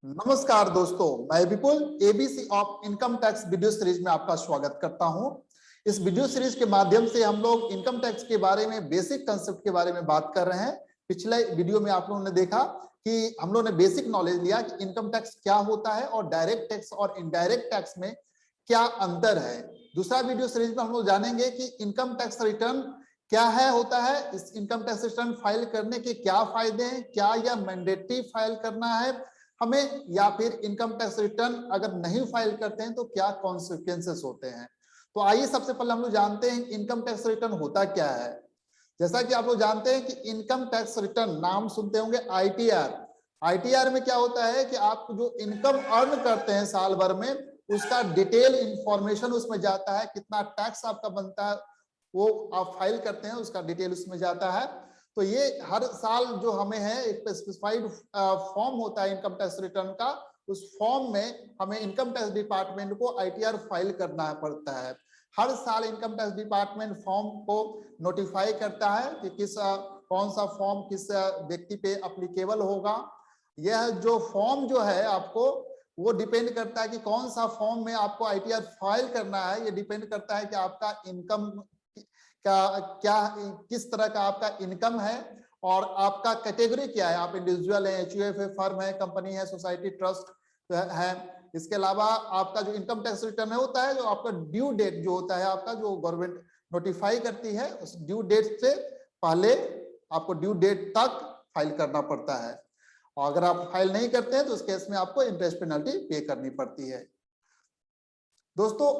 नमस्कार दोस्तों, मैं Vipul ABC of income tax video series में आपका स्वागत करता हूं। इस वीडियो सीरीज के माध्यम से हम लोग इनकम टैक्स के बारे में बेसिक कंसेप्ट के बारे में बात कर रहे हैं। पिछले वीडियो में आप लोगों ने देखा कि हम लोगों ने बेसिक नॉलेज लिया कि इनकम टैक्स क्या होता है और डायरेक्ट टैक्स और इनडायरेक्ट टैक्स में क्या अंतर है। दूसरा वीडियो सीरीज में हम लोग जानेंगे कि इनकम टैक्स रिटर्न क्या है होता है, इस इनकम टैक्स रिटर्न फाइल करने के क्या फायदे हैं, क्या यह मैंडेटरी फाइल करना है हमें, या फिर इनकम टैक्स रिटर्न अगर नहीं फाइल करते हैं तो क्या कॉन्सिक्वेंसेस होते हैं। तो आइए सबसे पहले हम लोग जानते हैं इनकम टैक्स रिटर्न होता क्या है। जैसा कि आप लोग जानते हैं कि इनकम टैक्स रिटर्न, नाम सुनते होंगे आईटीआर। आईटीआर में क्या होता है कि आप जो इनकम अर्न करते हैं साल भर में, उसका डिटेल इंफॉर्मेशन उसमें जाता है, कितना टैक्स आपका बनता है वो आप फाइल करते हैं, उसका डिटेल उसमें जाता है। तो ये हर साल जो हमें है एक स्पेसिफाइड फॉर्म होता है इनकम टैक्स रिटर्न का, उस फॉर्म में हमें इनकम टैक्स डिपार्टमेंट को आईटीआर फाइल करना पड़ता है। हर साल इनकम टैक्स डिपार्टमेंट फॉर्म को नोटिफाई करता है कि कौन सा फॉर्म किस व्यक्ति पे अप्लीकेबल होगा। यह जो फॉर्म जो है आपको वो डिपेंड करता है कि कौन सा फॉर्म में आपको आईटीआर फाइल करना है। ये डिपेंड करता है कि आपका इनकम क्या किस तरह का आपका इनकम है और आपका कैटेगरी क्या है। आप इंडिविजुअल है, एचयूएफ है, फर्म है, कंपनी है, सोसाइटी, ट्रस्ट है। इसके अलावा आपका जो इनकम टैक्स रिटर्न होता है, जो आपका ड्यू डेट जो होता है, आपका जो गवर्नमेंट नोटिफाई करती है, उस ड्यू डेट से पहले आपको ड्यू डेट तक फाइल करना पड़ता है। और अगर आप फाइल नहीं करते हैं तो उस केस में आपको इंटरेस्ट पेनल्टी पे करनी पड़ती है। दोस्तों,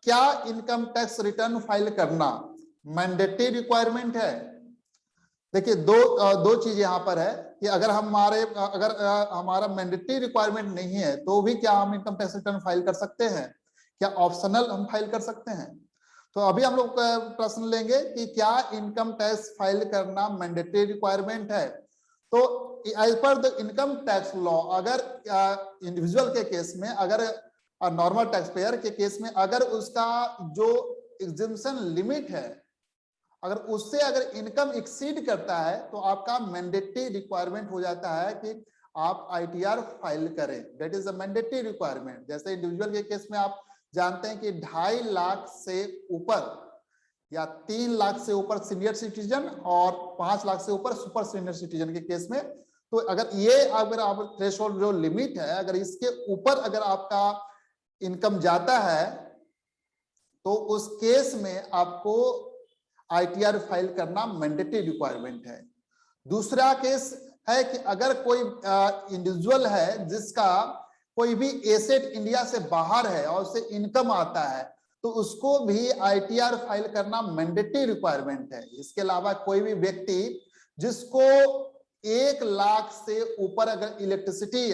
क्या इनकम टैक्स रिटर्न फाइल करना मैंडेटरी रिक्वायरमेंट है? देखिए, दो चीज यहाँ पर है कि अगर हमारा मैंडेटरी रिक्वायरमेंट नहीं है तो भी क्या हम इनकम टैक्स रिटर्न फाइल कर सकते हैं? क्या ऑप्शनल हम फाइल कर सकते हैं? तो अभी हम लोग प्रश्न लेंगे कि क्या इनकम टैक्स फाइल करना मैंडेटरी रिक्वायरमेंट है। तो as per the income tax law, अगर इंडिविजुअल के केस में, अगर नॉर्मल टैक्स पेयर के केस में, अगर उसका जो एग्जेम्पशन लिमिट है, अगर उससे अगर इनकम एक्सीड करता है तो आपका मैंडेटरी रिक्वायरमेंट हो जाता है कि आप आईटीआर फाइल करें। That is a mandatory requirement. जैसे इंडिविजुअल के केस में आप जानते हैं कि 2.5 लाख से ऊपर या 3 लाख से ऊपर सीनियर सिटीजन और 5 लाख से ऊपर सुपर सीनियर सिटीजन के केस में, तो अगर आप थ्रेशोल्ड जो लिमिट है, अगर इसके ऊपर अगर आपका इनकम जाता है तो उस केस में आपको आईटीआर फाइल करना मैंडेटरी रिक्वायरमेंट है। दूसरा केस है कि अगर कोई इंडिविजुअल है जिसका कोई भी एसेट इंडिया से बाहर है और उसे इनकम आता है, तो उसको भी आईटीआर फाइल करना मैंडेटरी रिक्वायरमेंट है। इसके अलावा कोई भी व्यक्ति जिसको 1 लाख से ऊपर अगर इलेक्ट्रिसिटी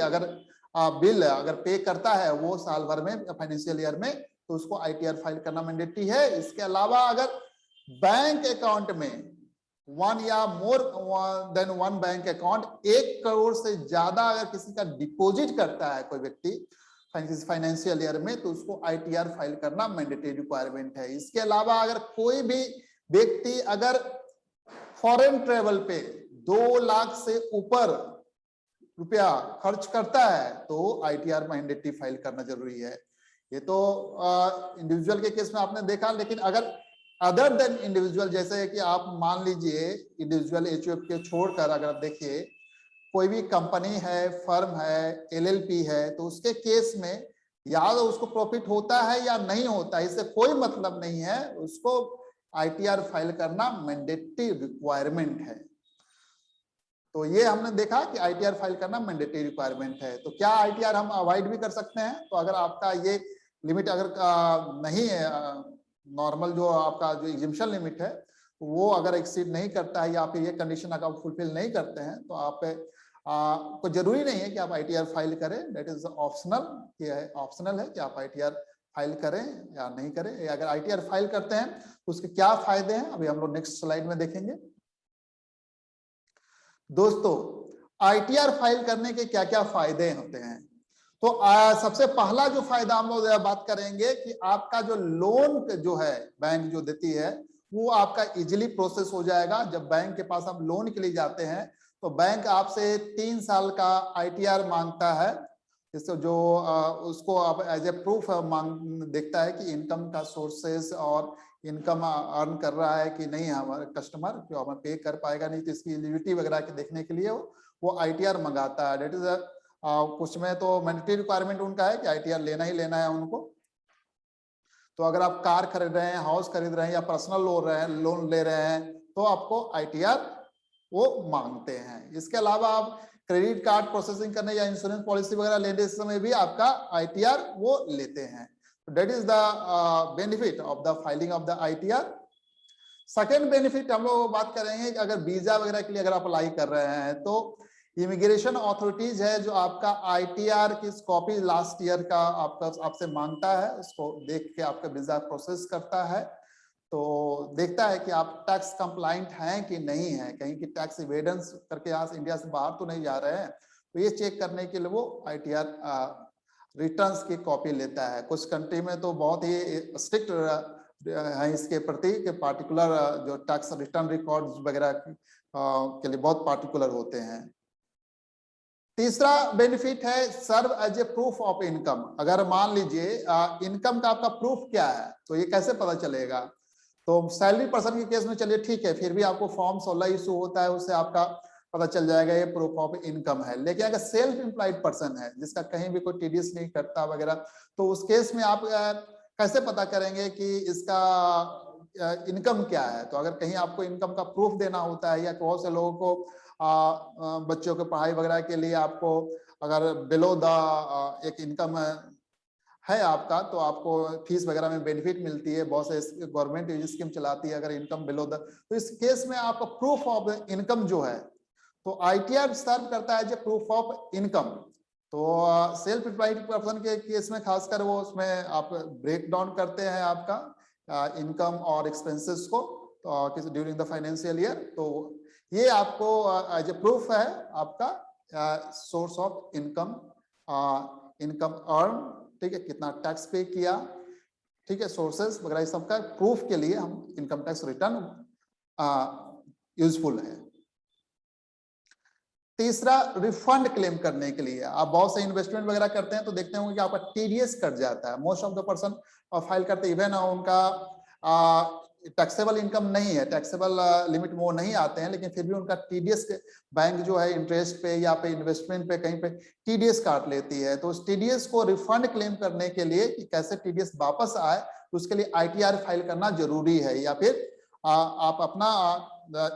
बिल अगर पे करता है वो साल भर में, फाइनेंशियल ईयर में, तो उसको आईटीआर फाइल करना मैंडेटरी है। इसके अलावा अगर बैंक अकाउंट में 1 या more than 1 bank account 1 crore से ज्यादा अगर किसी का डिपॉजिट करता है कोई व्यक्ति फाइनेंशियल ईयर में, तो उसको आईटीआर फाइल करना मैंडेटरी रिक्वायरमेंट है। इसके अलावा अगर कोई भी व्यक्ति अगर फॉरेन ट्रेवल पे 2 लाख से ऊपर रुपया खर्च करता है तो आईटीआर मैंडेटरी फाइल करना जरूरी है। ये तो इंडिविजुअल के केस में आपने देखा, लेकिन अगर अदर देन इंडिविजुअल, जैसे कि आप मान लीजिए इंडिविजुअल एचयूएफ के छोड़कर अगर देखिए कोई भी कंपनी है, फर्म है, एलएलपी है, तो उसके केस में या तो उसको प्रॉफिट होता है या नहीं होता है, इससे कोई मतलब नहीं है, उसको आईटीआर फाइल करना मैंडेटरी रिक्वायरमेंट है। तो ये हमने देखा कि आईटीआर फाइल करना मैंडेटरी रिक्वायरमेंट है। तो क्या आईटीआर हम अवॉइड भी कर सकते हैं? तो अगर आपका ये लिमिट अगर नहीं है, नॉर्मल जो आपका जो एग्जेम्पशन लिमिट है वो अगर एक्सीड नहीं करता है या फिर ये कंडीशन अगर आप फुलफिल नहीं करते हैं, तो आप को जरूरी नहीं है कि आप आईटीआर फाइल करें। That is optional. ये है ऑप्शनल है कि आप आईटीआर फाइल करें या नहीं करें। अगर आईटीआर फाइल करते हैं तो उसके क्या फायदे हैं, अभी हम लोग नेक्स्ट स्लाइड में देखेंगे। दोस्तों, आईटीआर फाइल करने के क्या क्या फायदे होते हैं? तो सबसे पहला जो फायदा हम लोग बात करेंगे कि आपका जो लोन जो है बैंक जो देती है वो आपका इजीली प्रोसेस हो जाएगा। जब बैंक के पास हम लोन के लिए जाते हैं तो बैंक आपसे 3 साल का ITR मांगता है, इसको जो उसको आप एज ए प्रूफ मांग देखता है कि इनकम का सोर्सेस और इनकम अर्न कर रहा है कि नहीं हमारा कस्टमर, जो हमें पे कर पाएगा नहीं, तो इसकी एलिजिबिलिटी वगैरह के देखने के लिए वो ITR मंगाता है। डेट इज कुछ में तो मैंडेटरी रिक्वायरमेंट उनका है कि ITR लेना ही लेना है उनको। तो अगर आप कार खरीद रहे हैं, हाउस खरीद रहे हैं या पर्सनल लोन ले रहे हैं तो आपको ITR वो मांगते हैं। इसके अलावा आप क्रेडिट कार्ड प्रोसेसिंग करने या इंश्योरेंस पॉलिसी वगैरह लेने समय भी आपका ITR वो लेते हैं। That is the benefit of the filing of the ITR। Second benefit हम लोग बात कर रहे हैं कि अगर वीजा वगैरह के लिए अगर आप अप्लाई कर रहे हैं तो इमिग्रेशन अथॉरिटीज है जो आपका ITR की कॉपी लास्ट ईयर का आपसे मांगता है, उसको देख के आपका वीजा प्रोसेस करता है। तो देखता है कि आप टैक्स कंप्लाइंट हैं कि नहीं है, कहीं की टैक्स इवेडेंस करके यहाँ से इंडिया से बाहर तो नहीं जा रहे हैं। तो ये चेक करने के लिए वो ITR रिटर्न्स की कॉपी लेता है। कुछ कंट्री में तो बहुत ही स्ट्रिक्ट है इसके प्रति कि पार्टिकुलर जो टैक्स रिटर्न रिकॉर्ड्स वगैरह के लिए बहुत पार्टिकुलर होते हैं। तीसरा बेनिफिट है serve as a proof of income. अगर मान लीजिए इनकम का आपका प्रूफ क्या है तो ये कैसे पता चलेगा? तो सैलरी पर्सन के केस में चलिए ठीक है, फिर भी आपको फॉर्म 16 इशू होता है, उससे आपका पता चल जाएगा ये प्रूफ ऑफ इनकम है। लेकिन अगर सेल्फ एम्प्लॉयड पर्सन है जिसका कहीं भी कोई TDS नहीं कटता वगैरह, तो उस केस में आप कैसे पता करेंगे कि इसका इनकम क्या है? तो अगर कहीं आपको इनकम का प्रूफ देना होता है या बहुत से लोगों को बच्चों के पढ़ाई वगैरह के लिए आपको अगर बिलो द एक इनकम है आपका तो आपको फीस वगैरह में बेनिफिट मिलती है, बहुत से गवर्नमेंट स्कीम चलाती है अगर इनकम बिलो द, तो इस केस में आपका प्रूफ ऑफ इनकम जो है तो ITR सर्व करता है जो प्रूफ ऑफ इनकम। तो सेल्फ एम्प्लॉयड पर्सन के केस में खासकर वो उसमें आप ब्रेक डाउन करते हैं आपका इनकम और एक्सपेंसेस को ड्यूरिंग द फाइनेंशियल ईयर। तो ये आपको एज ए प्रूफ है आपका source of income, income earn, ठीक है, कितना टैक्स पे किया, ठीक है, सोर्सेस वगैरह सबका प्रूफ के लिए हम इनकम टैक्स रिटर्न यूजफुल है। तीसरा रिफंड क्लेम करने के लिए आप बहुत से इन्वेस्टमेंट वगैरह करते हैं तो देखते होंगे कि आपका TDS कट जाता है। Most of the person file करते इवन उनका टैक्सेबल इनकम नहीं है, टैक्सेबल लिमिट में वो नहीं आते हैं, लेकिन फिर भी उनका TDS बैंक जो है इंटरेस्ट पे या पे इन्वेस्टमेंट पे कहीं पे TDS काट लेती है। तो उस TDS को रिफंड क्लेम करने के लिए कि कैसे TDS वापस आए तो उसके लिए ITR फाइल करना जरूरी है, या फिर आप अपना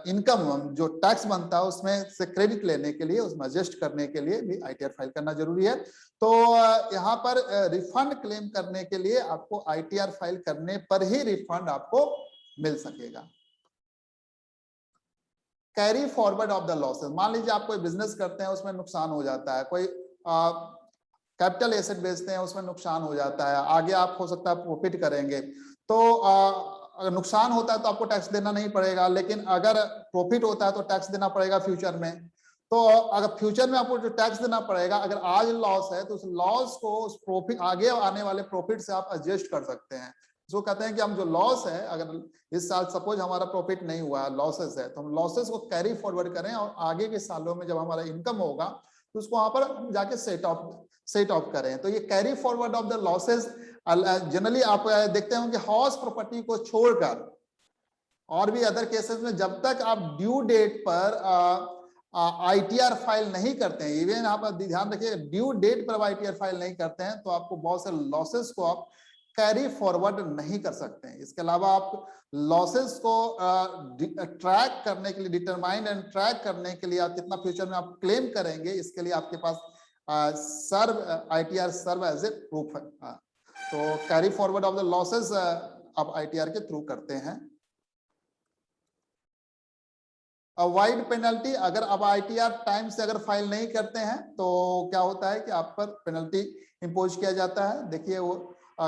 इनकम जो टैक्स बनता है उसमें से क्रेडिट लेने के लिए, उसमें एडजस्ट करने के लिए भी ITR फाइल करना जरूरी है। तो यहाँ पर रिफंड क्लेम करने के लिए आपको ITR फाइल करने पर ही रिफंड आपको मिल सकेगा। Carry forward of the losses. मान लीजिए आप कोई बिजनेस करते हैं उसमें नुकसान हो जाता है, कोई कैपिटल एसेट बेचते हैं उसमें नुकसान हो जाता है, आगे आप हो सकता है प्रॉफिट करेंगे, तो अगर नुकसान होता है तो आपको टैक्स देना नहीं पड़ेगा, लेकिन अगर प्रॉफिट होता है तो टैक्स देना पड़ेगा फ्यूचर में। तो अगर फ्यूचर में आपको जो टैक्स देना पड़ेगा, अगर आज लॉस है तो उस लॉस को उस प्रॉफिट आगे आने वाले प्रॉफिट से आप एडजस्ट कर सकते हैं। जो कहते हैं कि हम जो लॉस है, अगर इस साल सपोज हमारा प्रॉफिट नहीं हुआ, लॉसेस है, तो हम लॉसेस को कैरी फॉरवर्ड करें और आगे के सालों में जब हमारा इनकम होगा तो उसको वहां पर जाके सेट ऑफ करें। तो ये carry forward of the losses generally आप देखते हैं कि हाउस प्रॉपर्टी को छोड़कर और भी अदर केसेस में जब तक आप ड्यू डेट पर ITR फाइल नहीं करते हैं, इवन आप ध्यान रखिए ड्यू डेट पर ITR फाइल नहीं करते हैं तो आपको बहुत से लॉसेस को आप कैरी फॉरवर्ड नहीं कर सकते हैं। इसके अलावा आप लॉसेस को ट्रैक करने के लिए, डिटरमाइन एंड ट्रैक करने के लिए आप कितना फ्यूचर में आप क्लेम करेंगे, इसके लिए आपके पास ITR serve as a proof है। तो carry forward of the losses आप ITR के थ्रू करते हैं। Avoid penalty. अगर आप ITR टाइम से अगर फाइल नहीं करते हैं तो क्या होता है कि आप पर पेनल्टी इंपोज किया जाता है। देखिए वो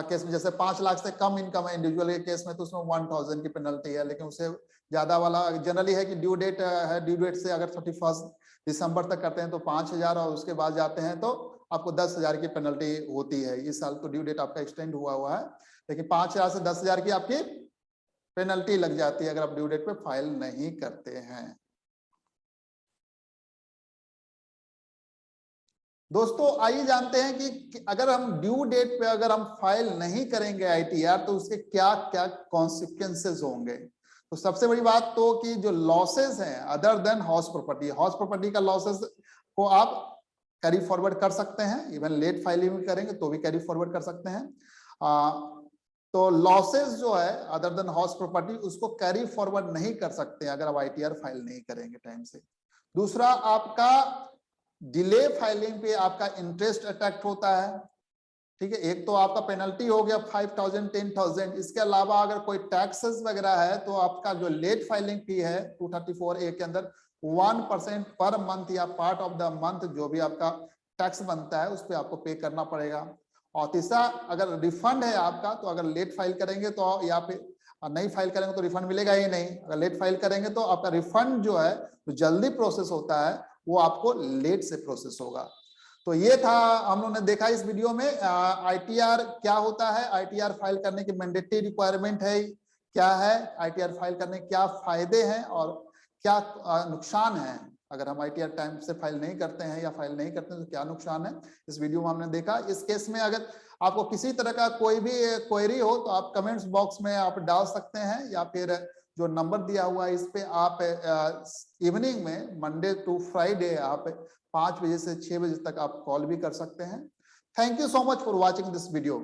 केस में जैसे 5 लाख से कम इनकम है इंडिविजुअल के केस में तो उसमें 1000 की पेनल्टी है, लेकिन उससे ज्यादा वाला जनरली है कि ड्यू डेट है, ड्यू डेट से अगर 31 दिसंबर तक करते हैं तो 5000 और उसके बाद जाते हैं तो आपको 10,000 की पेनल्टी होती है। इस साल तो ड्यू डेट आपका एक्सटेंड हुआ है, लेकिन 5000 से 10,000 की आपकी पेनल्टी लग जाती है अगर आप ड्यू डेट पे फाइल नहीं करते हैं। दोस्तों आइए जानते हैं कि अगर हम ड्यू डेट पे अगर हम फाइल नहीं करेंगे ITR तो उसके क्या क्या कॉन्सिक्वेंसेस होंगे। तो सबसे बड़ी बात तो कि जो लॉसेस हैं अदर देन हाउस प्रॉपर्टी का लॉसेस को आप कैरी फॉरवर्ड कर सकते हैं, इवन लेट फाइलिंग भी करेंगे तो भी कैरी फॉरवर्ड कर सकते हैं। तो लॉसेस जो है अदर देन हाउस प्रॉपर्टी उसको कैरी फॉरवर्ड नहीं कर सकते अगर आप ITR फाइल नहीं करेंगे टाइम से। दूसरा, आपका डिले फाइलिंग पे आपका इंटरेस्ट अट्रैक्ट होता है, ठीक है। एक तो आपका पेनल्टी हो गया 5000 10,000, इसके अलावा अगर कोई टैक्सेस वगैरह है तो आपका जो लेट फाइलिंग फी है 234A के अंदर 1% पर मंथ या पार्ट ऑफ द मंथ जो भी आपका टैक्स बनता है उस पर आपको पे करना पड़ेगा। और तीसरा, अगर रिफंड है आपका तो अगर लेट फाइल करेंगे तो या फिर नहीं फाइल करेंगे तो रिफंड मिलेगा ही नहीं। अगर लेट फाइल करेंगे तो आपका रिफंड जो है तो जल्दी प्रोसेस होता है, वो आपको लेट से प्रोसेस होगा। तो ये था हम लोगों ने देखा इस वीडियो में ITR क्या होता है, ITR फाइल करने की मैंडेटरी रिक्वायरमेंट है क्या है, ITR फाइल करने के क्या फायदे हैं और क्या नुकसान है। अगर हम ITR टाइम से फाइल नहीं करते हैं या फाइल नहीं करते हैं तो क्या नुकसान है, इस वीडियो में हमने देखा। इस केस में अगर आपको किसी तरह का कोई भी क्वेरी हो तो आप कमेंट्स बॉक्स में आप डाल सकते हैं, या फिर जो नंबर दिया हुआ है इस पे आप इवनिंग में मंडे टू फ्राइडे आप 5 बजे से 6 बजे तक आप कॉल भी कर सकते हैं। Thank you so much for watching this video.